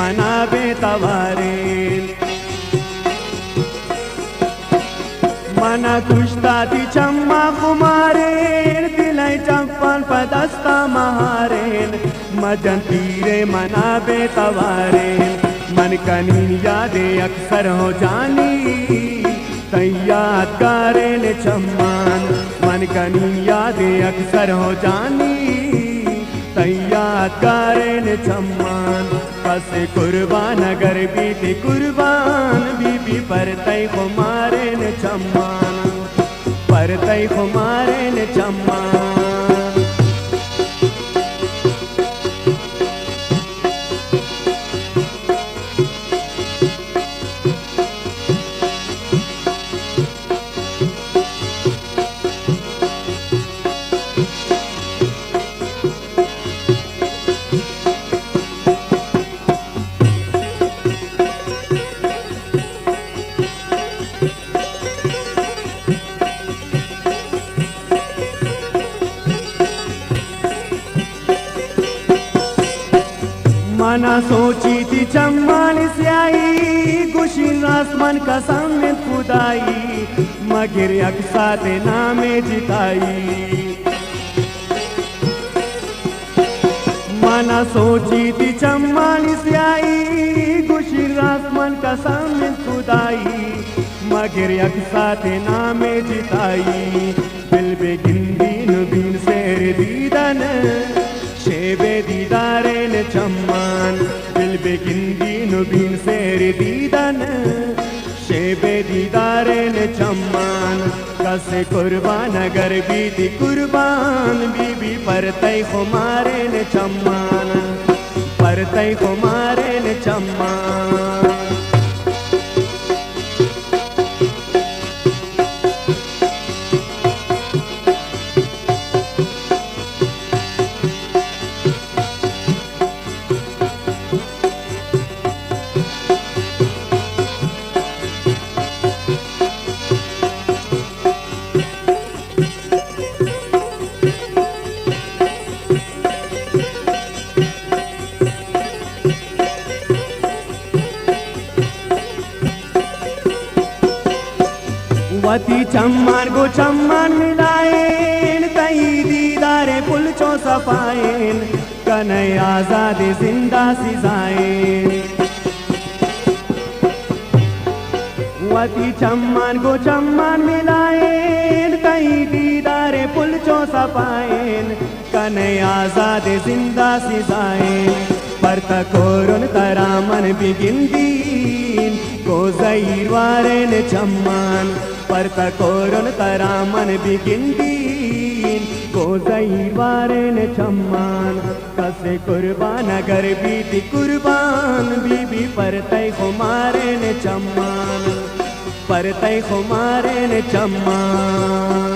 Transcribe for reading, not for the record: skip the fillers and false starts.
मनाबे तवारेन मना कुश्ता ती चम्मा कुमारेन दिलाई चंपन पदस्ता महारेन मजन तीरे मनाबे तवारेन मन कनी यादे अक्सर हो जानी तैयार करेन चम्मान मन कनी यादे अक्सर हो जानी तैयार करेन चम्मान पसे कुर्बान अगर बीती कुर्बान बीबी पर तय को मारेन चम्मान पर तय को मारेन चम्मान मना सोची थी चम्मान से आई गुशिन आसमान का सामने खुदाई मगर अक्सात नामे जिताई मना सोची थी चम्मान से आई गुशिन आसमान का सामने खुदाई मगर अक्सात नामे जिताई दिल बे गिंदीन बीन शेर दीदन शेबे दीदारेन चम्मान दिल बे गिंदीन बीन शेर दीदन शेबे दीदारेन चम्मान कसे कुर्बान अगर बीती कुर्बान बीबी पर तय को मारेन चम्मान पर तय को मारेन चम्मान वती चम्मान को चम्मान मिलाएन तई दीदारे पुलचो सफाएन कन्है आजाद जिंदा सिजाएन वती चम्मान को चम्मान मिलाएन तई दीदारे पुलचो सफाएन कन्है आजाद जिंदा सिजाएन पर तकोरुन तरामन बिगिंदीन को जहीर वारेन चम्मान पर तकोरुन तरामन बिगिंदीन को जहीर वारेन चम्मान कसे कुर्बान अगर बीती कुर्बान बीबी पर तय को मारेन चम्मान पर तय को मारेन चम्मान